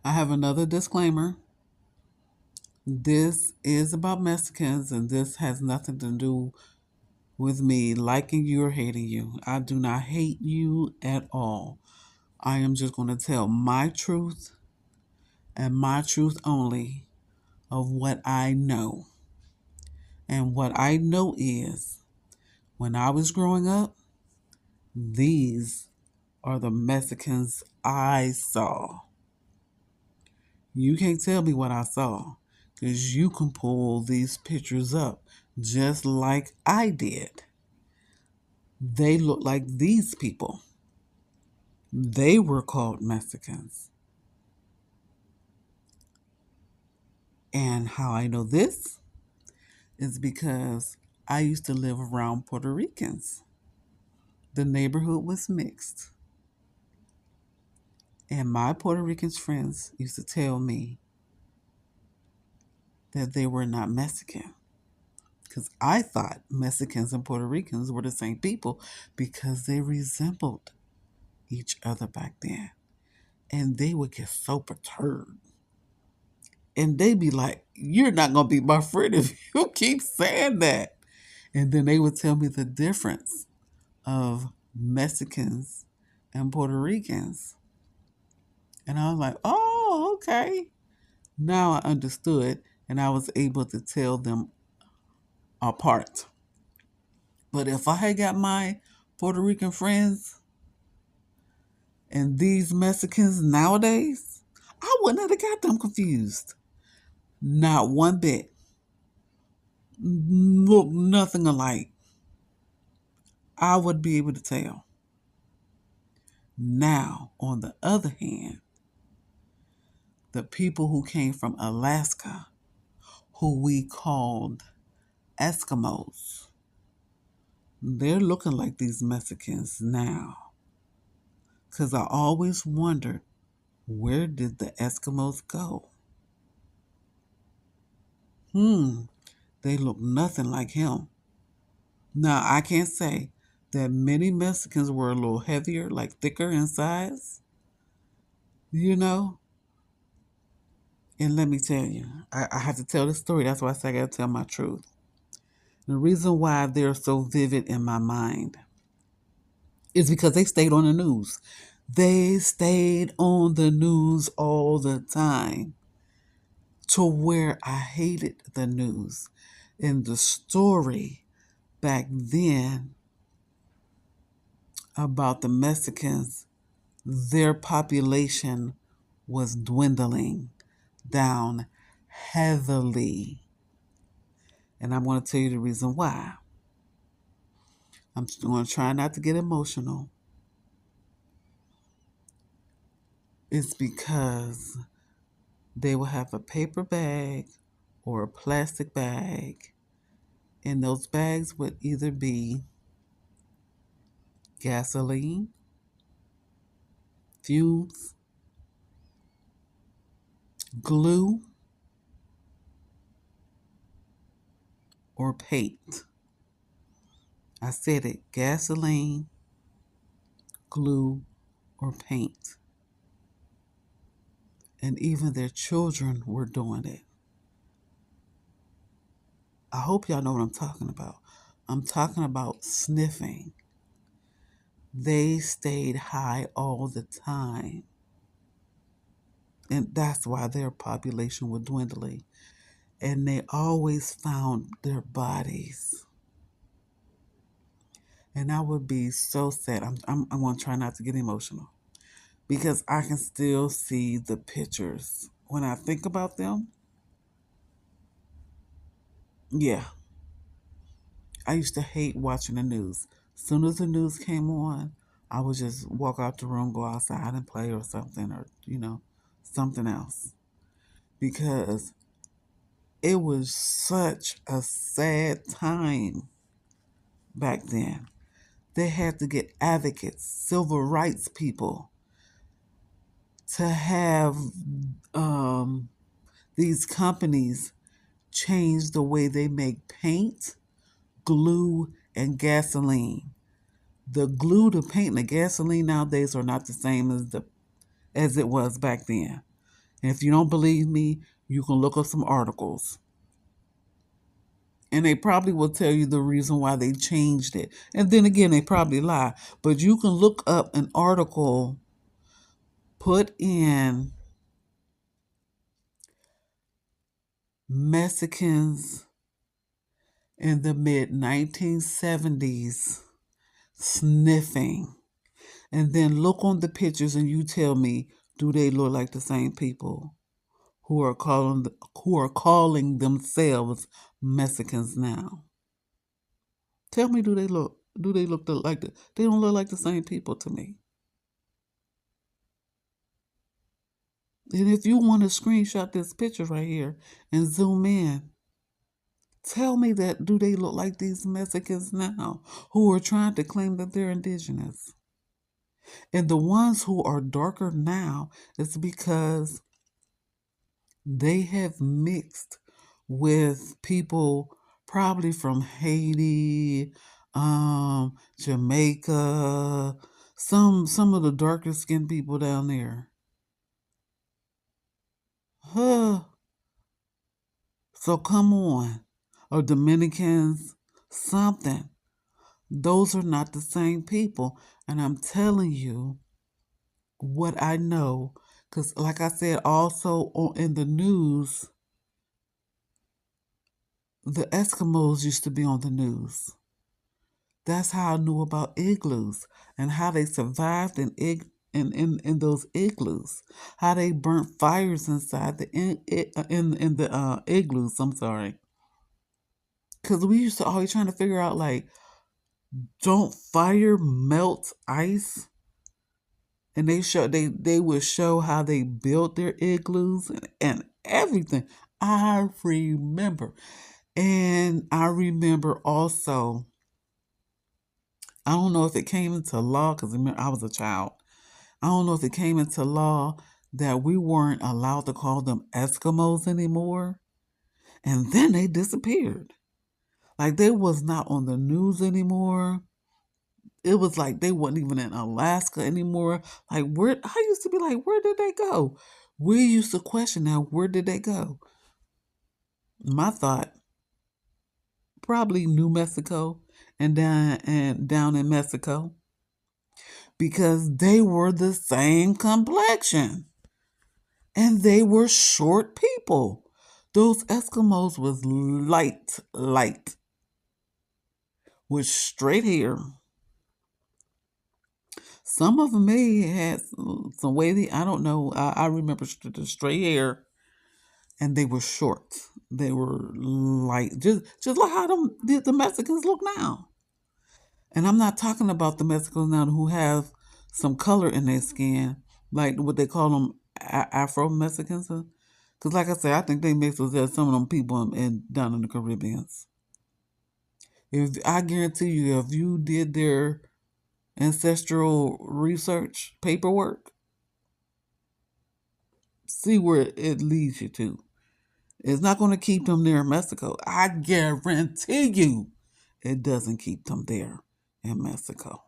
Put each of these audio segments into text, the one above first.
I have another disclaimer. This is about Mexicans, and this has nothing to do with me liking you or hating you. I do not hate you at all. I am just going to tell my truth and my truth only of what I know. And what I know is when I was growing up, these are the Mexicans I saw. You can't tell me what I saw because you can pull these pictures up just like I did. They look like these people. They were called Mexicans. And how I know this is because I used to live around Puerto Ricans. The neighborhood was mixed. And my Puerto Rican friends used to tell me that they were not Mexican. Because I thought Mexicans and Puerto Ricans were the same people because they resembled each other back then. And they would get so perturbed. And they'd be like, "You're not going to be my friend if you keep saying that." And then they would tell me the difference of Mexicans and Puerto Ricans. And I was like, "Oh, okay." Now I understood and I was able to tell them apart. But if I had got my Puerto Rican friends and these Mexicans nowadays, I wouldn't have got them confused. Not one bit. Look nothing alike. I would be able to tell. Now, on the other hand, the people who came from Alaska, who we called Eskimos, they're looking like these Mexicans now. Because I always wondered, where did the Eskimos go? They look nothing like him. Now, I can't say that many Mexicans were a little heavier, like thicker in size, you know? And let me tell you, I have to tell this story. That's why I say I got to tell my truth. The reason why they're so vivid in my mind is because they stayed on the news. They stayed on the news all the time to where I hated the news. And the story back then about the Mexicans, their population was dwindling down heavily. And I'm going to tell you the reason why. I'm going to try not to get emotional. It's because they will have a paper bag or a plastic bag, and those bags would either be gasoline, fumes, glue, or paint. I said it, gasoline, glue, or paint. And even their children were doing it. I hope y'all know what I'm talking about. I'm talking about sniffing. They stayed high all the time. And that's why their population was dwindling. And they always found their bodies. And I would be so sad. I'm going to try not to get emotional because I can still see the pictures. When I think about them, yeah, I used to hate watching the news. As soon as the news came on, I would just walk out the room, go outside and play or something, or, something else. Because it was such a sad time back then. They had to get advocates, civil rights people, to have these companies change the way they make paint, glue, and gasoline. The glue, the paint, and the gasoline nowadays are not the same as it was back then. And if you don't believe me, you can look up some articles. And they probably will tell you the reason why they changed it. And then again, they probably lie. But you can look up an article, put in Mexicans in the mid 1970s sniffing. And then look on the pictures and you tell me, do they look like the same people who are calling themselves Mexicans now? Tell me, do they look like they don't look like the same people to me. And if you want to screenshot this picture right here and zoom in, tell me that do they look like these Mexicans now who are trying to claim that they're indigenous? And the ones who are darker now is because they have mixed with people probably from Haiti, Jamaica, some of the darker skinned people down there. Huh. So come on. Or Dominicans, something. Those are not the same people. And I'm telling you what I know. Because, like I said, also in the news, the Eskimos used to be on the news. That's how I knew about igloos and how they survived in those igloos. How they burnt fires inside the igloos. I'm sorry, because we used to always trying to figure out like, don't fire melt ice? And they would show how they built their igloos and everything. I remember, and I remember also. I don't know if it came into law because I was a child. I don't know if it came into law that we weren't allowed to call them Eskimos anymore. And then they disappeared. Like they was not on the news anymore. It was like they wasn't even in Alaska anymore. Like where I used to be like, where did they go? We used to question now, where did they go? My thought, probably New Mexico and down in Mexico. Because they were the same complexion and they were short people. Those Eskimos was light, with straight hair. Some of them may had some wavy. I don't know. I remember the straight hair, and they were short. They were light, just like how the Mexicans look now. And I'm not talking about the Mexicans now who have some color in their skin, like what they call them Afro Mexicans. Because, like I said, I think they mix with some of them people down in the Caribbeans. If I guarantee you, if you did their ancestral research paperwork, see where it leads you to. It's not going to keep them there in Mexico. I guarantee you, it doesn't keep them there in Mexico.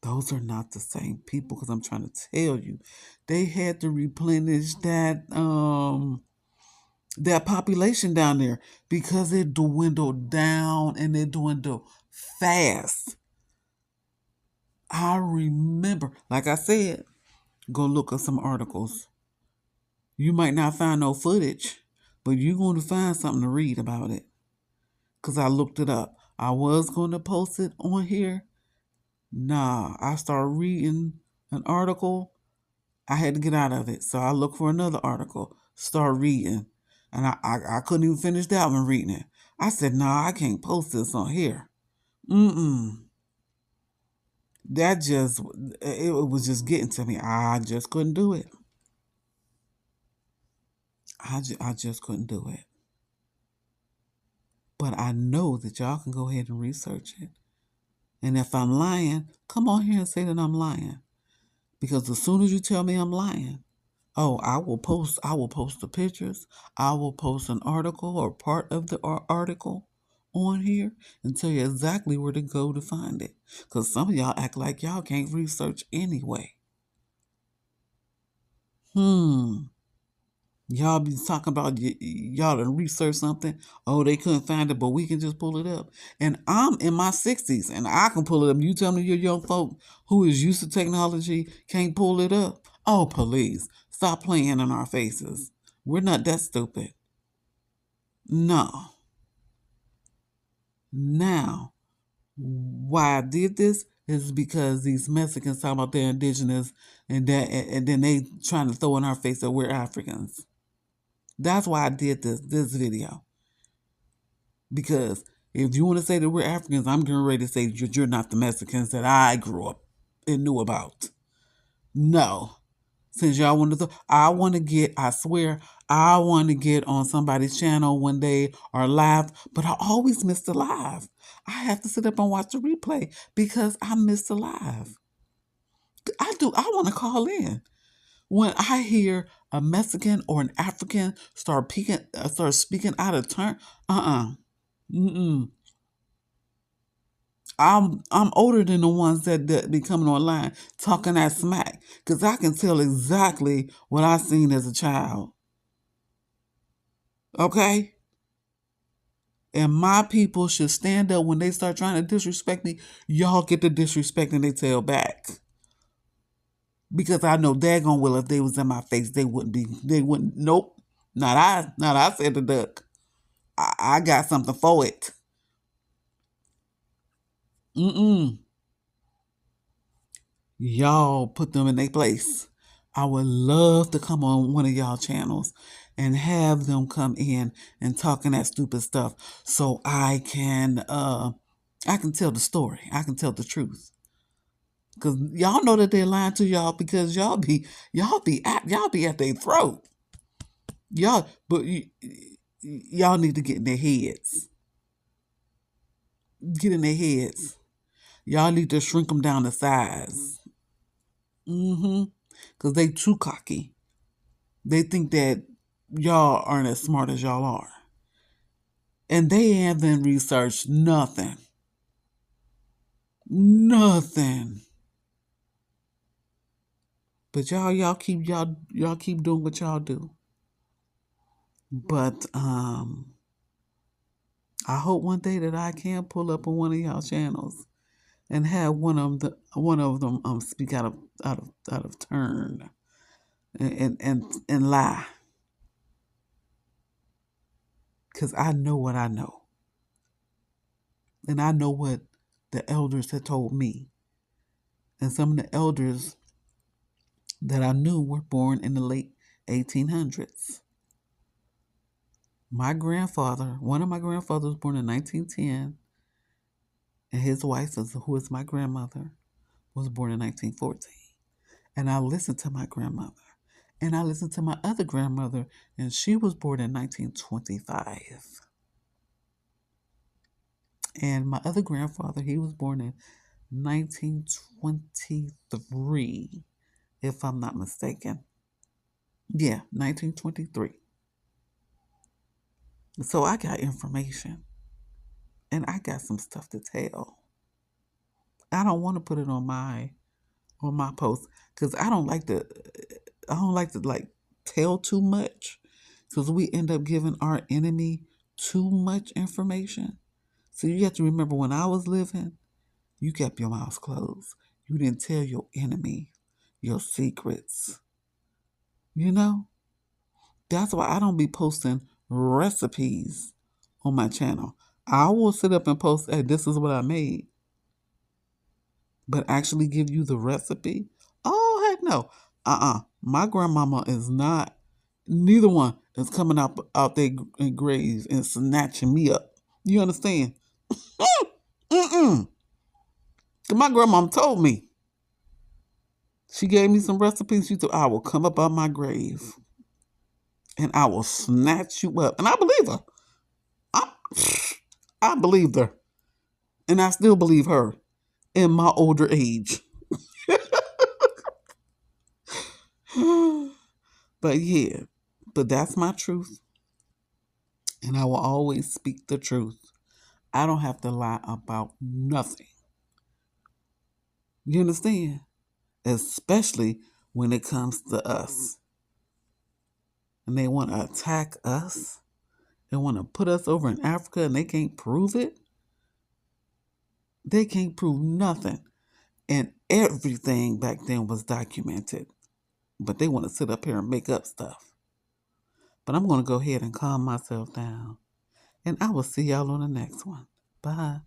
Those are not the same people because I'm trying to tell you, they had to replenish that population down there because it dwindled down and it dwindled fast. I remember, like I said, go look up some articles. You might not find no footage, but you're going to find something to read about it. Because I looked it up. I was going to post it on here. Nah, I started reading an article. I had to get out of it. So I looked for another article, start reading. And I couldn't even finish that one reading it. I said, nah, I can't post this on here. Mm-mm. It was just getting to me. I just couldn't do it. I just couldn't do it. But I know that y'all can go ahead and research it. And if I'm lying, come on here and say that I'm lying. Because as soon as you tell me I'm lying, oh, I will post the pictures. I will post an article or part of the article on here and tell you exactly where to go to find it. Because some of y'all act like y'all can't research anyway. Y'all be talking about y'all done research something. Oh, they couldn't find it, but we can just pull it up. And I'm in my 60s and I can pull it up. You tell me your young folk who is used to technology can't pull it up. Oh, please. Stop playing in our faces. We're not that stupid. No. Now, why I did this is because these Mexicans talking about they're indigenous and then they trying to throw in our face that we're Africans. That's why I did this video. Because if you want to say that we're Africans, I'm getting ready to say you're not the Mexicans that I grew up and knew about. No. Since y'all want to, I swear, I want to get on somebody's channel one day or live, but I always miss the live. I have to sit up and watch the replay because I miss the live. I want to call in. When I hear a Mexican or an African start speaking out of turn, mm-mm. I'm older than the ones that be coming online talking that smack, because I can tell exactly what I seen as a child. Okay? And my people should stand up when they start trying to disrespect me. Y'all get the disrespect and they tail back. Because I know daggone well if they was in my face, they wouldn't, nope. Not I said the duck. I got something for it. Y'all put them in their place. I would love to come on one of y'all channels and have them come in and talking that stupid stuff so I can tell the story. I can tell the truth. Cause y'all know that they're lying to y'all because y'all be at their throat. Y'all need to get in their heads. Get in their heads. Y'all need to shrink them down to size. Because they too cocky. They think that y'all aren't as smart as y'all are. And they haven't researched nothing. Nothing. But y'all keep doing what y'all do. But I hope one day that I can pull up on one of y'all channels and have one of them speak out of turn and lie. Because I know what I know. And I know what the elders had told me. And some of the elders that I knew were born in the late 1800s. One of my grandfathers was born in 1910, and his wife, who is my grandmother, was born in 1914. And I listened to my grandmother. And I listened to my other grandmother, and she was born in 1925. And my other grandfather, he was born in 1923, if I'm not mistaken. Yeah, 1923. So I got information, and I got some stuff to tell. I don't want to put it on my post because I don't like to like tell too much, because we end up giving our enemy too much information. So you have to remember, when I was living, you kept your mouth closed. You didn't tell your enemy your secrets. You know? That's why I don't be posting recipes on my channel. I will sit up and post, hey, this is what I made. But actually give you the recipe? Oh, heck no. My grandmama is not, neither one is coming out their grave and snatching me up. You understand? Mm-mm. My grandmama told me. She gave me some recipes. She said, I will come up out my grave and I will snatch you up. And I believe her. I believed her. And I still believe her in my older age. But yeah, but that's my truth. And I will always speak the truth. I don't have to lie about nothing. You understand? Especially when it comes to us. and they want to attack us. They want to put us over in Africa and they can't prove it. They can't prove nothing. And everything back then was documented. But they want to sit up here and make up stuff. But I'm going to go ahead and calm myself down. And I will see y'all on the next one. Bye.